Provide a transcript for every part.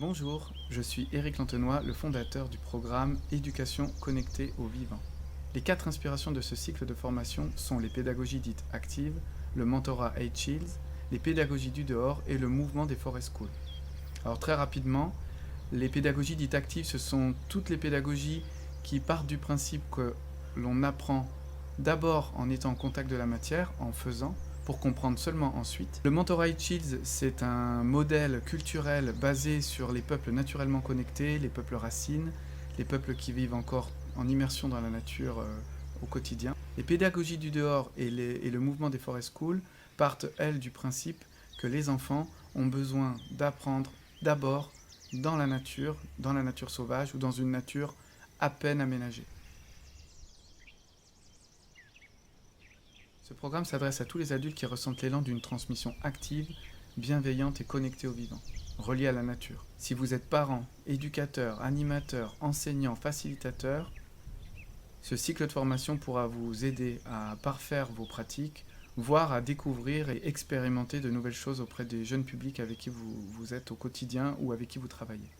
Bonjour, je suis Éric Lantenois, le fondateur du programme Éducation connectée au vivant. Les 4 inspirations de ce cycle de formation sont les pédagogies dites actives, le mentorat H-Shields, les pédagogies du dehors et le mouvement des forest schools. Alors très rapidement, les pédagogies dites actives, ce sont toutes les pédagogies qui partent du principe que l'on apprend d'abord en étant en contact de la matière, en faisant, pour comprendre seulement ensuite. Le mentorat Shields, c'est un modèle culturel basé sur les peuples naturellement connectés, les peuples racines, les peuples qui vivent encore en immersion dans la nature au quotidien. Les pédagogies du dehors et le mouvement des forest schools partent, elles, du principe que les enfants ont besoin d'apprendre d'abord dans la nature sauvage ou dans une nature à peine aménagée. Ce programme s'adresse à tous les adultes qui ressentent l'élan d'une transmission active, bienveillante et connectée au vivant, reliée à la nature. Si vous êtes parent, éducateur, animateur, enseignant, facilitateur, ce cycle de formation pourra vous aider à parfaire vos pratiques, voire à découvrir et expérimenter de nouvelles choses auprès des jeunes publics avec qui vous êtes au quotidien ou avec qui vous travaillez.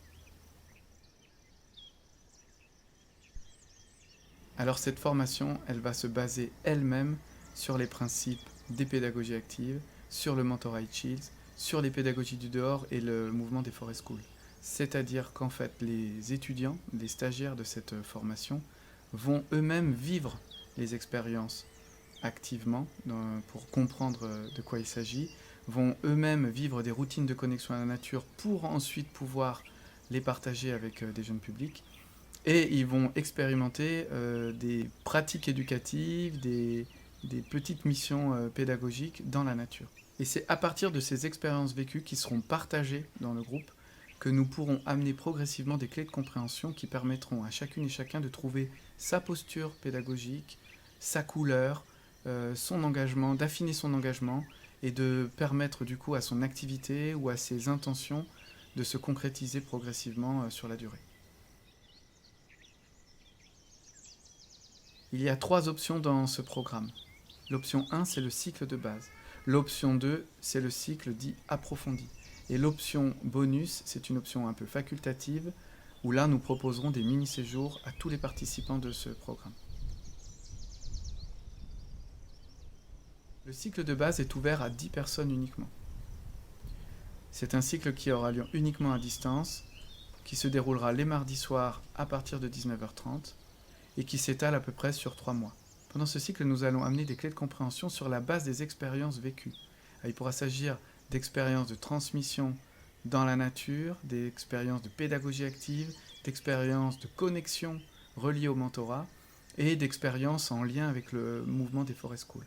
Alors cette formation, elle va se baser elle-même sur les principes des pédagogies actives, sur le mentorat Shields, sur les pédagogies du dehors et le mouvement des forest schools. C'est-à-dire qu'en fait, les étudiants, les stagiaires de cette formation vont eux-mêmes vivre les expériences activement pour comprendre de quoi il s'agit, vont eux-mêmes vivre des routines de connexion à la nature pour ensuite pouvoir les partager avec des jeunes publics. Et ils vont expérimenter des pratiques éducatives, des petites missions pédagogiques dans la nature. Et c'est à partir de ces expériences vécues qui seront partagées dans le groupe que nous pourrons amener progressivement des clés de compréhension qui permettront à chacune et chacun de trouver sa posture pédagogique, sa couleur, son engagement, d'affiner son engagement et de permettre du coup à son activité ou à ses intentions de se concrétiser progressivement sur la durée. Il y a 3 options dans ce programme. L'option 1, c'est le cycle de base. L'option 2, c'est le cycle dit approfondi. Et l'option bonus, c'est une option un peu facultative, où là, nous proposerons des mini-séjours à tous les participants de ce programme. Le cycle de base est ouvert à 10 personnes uniquement. C'est un cycle qui aura lieu uniquement à distance, qui se déroulera les mardis soirs à partir de 19h30 et qui s'étale à peu près sur 3 mois. Pendant ce cycle, nous allons amener des clés de compréhension sur la base des expériences vécues. Il pourra s'agir d'expériences de transmission dans la nature, d'expériences de pédagogie active, d'expériences de connexion reliées au mentorat et d'expériences en lien avec le mouvement des forest schools.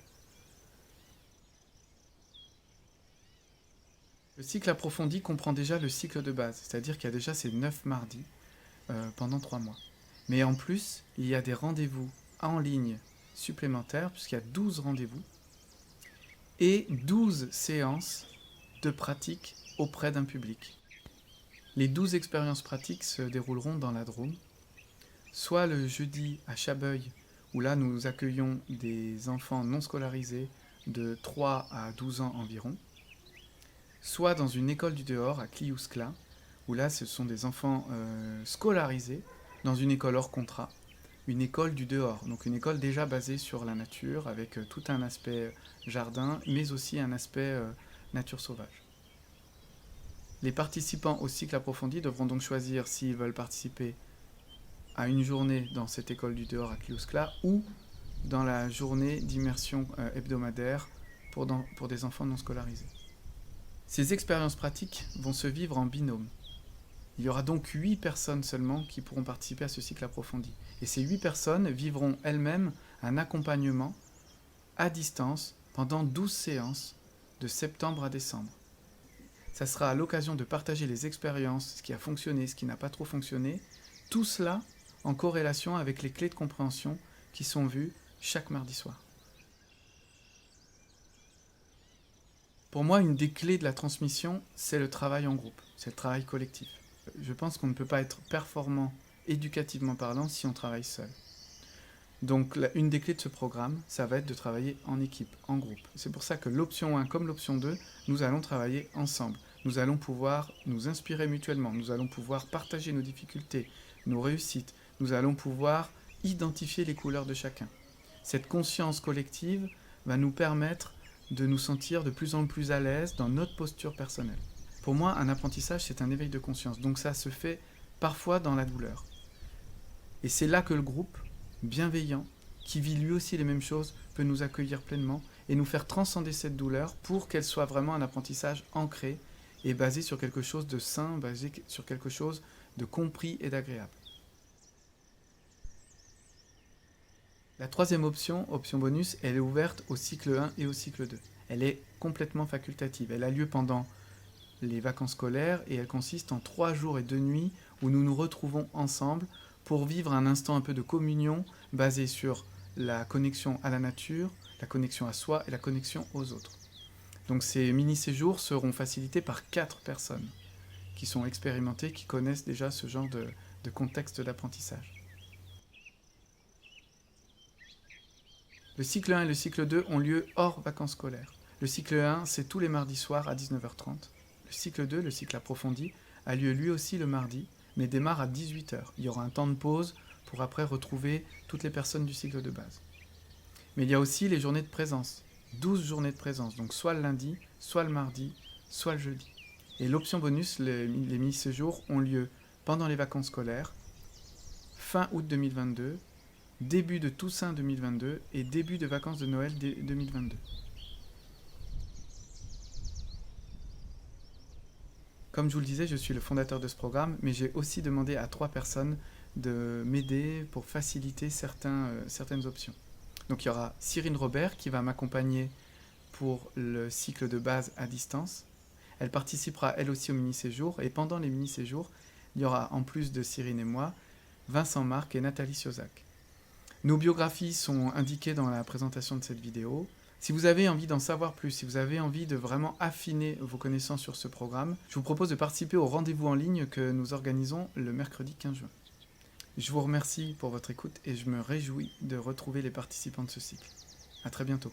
Le cycle approfondi comprend déjà le cycle de base, c'est-à-dire qu'il y a déjà ces 9 mardis pendant 3 mois. Mais en plus, il y a des rendez-vous en ligne supplémentaires, puisqu'il y a 12 rendez-vous, et 12 séances de pratique auprès d'un public. Les 12 expériences pratiques se dérouleront dans la Drôme, soit le jeudi à Chabeuil, où là nous accueillons des enfants non scolarisés de 3 à 12 ans environ, soit dans une école du dehors à Cliouscla, où là ce sont des enfants scolarisés dans une école hors contrat, une école du dehors, donc une école déjà basée sur la nature, avec tout un aspect jardin, mais aussi un aspect nature sauvage. Les participants au cycle approfondi devront donc choisir s'ils veulent participer à une journée dans cette école du dehors à Cliouscla ou dans la journée d'immersion hebdomadaire pour des enfants non scolarisés. Ces expériences pratiques vont se vivre en binôme. Il y aura donc 8 personnes seulement qui pourront participer à ce cycle approfondi. Et ces 8 personnes vivront elles-mêmes un accompagnement à distance pendant 12 séances de septembre à décembre. Ça sera à l'occasion de partager les expériences, ce qui a fonctionné, ce qui n'a pas trop fonctionné, tout cela en corrélation avec les clés de compréhension qui sont vues chaque mardi soir. Pour moi, une des clés de la transmission, c'est le travail en groupe, c'est le travail collectif. Je pense qu'on ne peut pas être performant éducativement parlant si on travaille seul. Donc une des clés de ce programme, ça va être de travailler en équipe, en groupe. C'est pour ça que l'option 1 comme l'option 2, nous allons travailler ensemble. nous allons pouvoir nous inspirer mutuellement, nous allons pouvoir partager nos difficultés, nos réussites, nous allons pouvoir identifier les couleurs de chacun. Cette conscience collective va nous permettre de nous sentir de plus en plus à l'aise dans notre posture personnelle. Pour moi, un apprentissage, c'est un éveil de conscience, donc ça se fait parfois dans la douleur. Et c'est là que le groupe, bienveillant, qui vit lui aussi les mêmes choses, peut nous accueillir pleinement et nous faire transcender cette douleur pour qu'elle soit vraiment un apprentissage ancré et basé sur quelque chose de sain, basé sur quelque chose de compris et d'agréable. La troisième option, option bonus, elle est ouverte au cycle 1 et au cycle 2. Elle est complètement facultative. Elle a lieu pendant les vacances scolaires et elle consiste en 3 jours et 2 nuits où nous nous retrouvons ensemble pour vivre un instant un peu de communion basé sur la connexion à la nature, la connexion à soi et la connexion aux autres. Donc ces mini-séjours seront facilités par 4 personnes qui sont expérimentées, qui connaissent déjà ce genre de contexte d'apprentissage. Le cycle 1 et le cycle 2 ont lieu hors vacances scolaires. Le cycle 1, c'est tous les mardis soirs à 19h30. Le cycle 2, le cycle approfondi, a lieu lui aussi le mardi, mais démarre à 18h. Il y aura un temps de pause pour après retrouver toutes les personnes du cycle de base. Mais il y a aussi les journées de présence. 12 journées de présence, donc soit le lundi, soit le mardi, soit le jeudi. Et l'option bonus, les mini-séjours, ont lieu pendant les vacances scolaires, fin août 2022, début de Toussaint 2022 et début de vacances de Noël 2022. Comme je vous le disais, je suis le fondateur de ce programme, mais j'ai aussi demandé à 3 personnes de m'aider pour faciliter certaines options. Donc il y aura Cyrine Robert qui va m'accompagner pour le cycle de base à distance. Elle participera elle aussi au mini-séjour et pendant les mini-séjours, il y aura en plus de Cyrine et moi, Vincent Marc et Nathalie Siozac. Nos biographies sont indiquées dans la présentation de cette vidéo. Si vous avez envie d'en savoir plus, si vous avez envie de vraiment affiner vos connaissances sur ce programme, je vous propose de participer au rendez-vous en ligne que nous organisons le mercredi 15 juin. Je vous remercie pour votre écoute et je me réjouis de retrouver les participants de ce cycle. À très bientôt.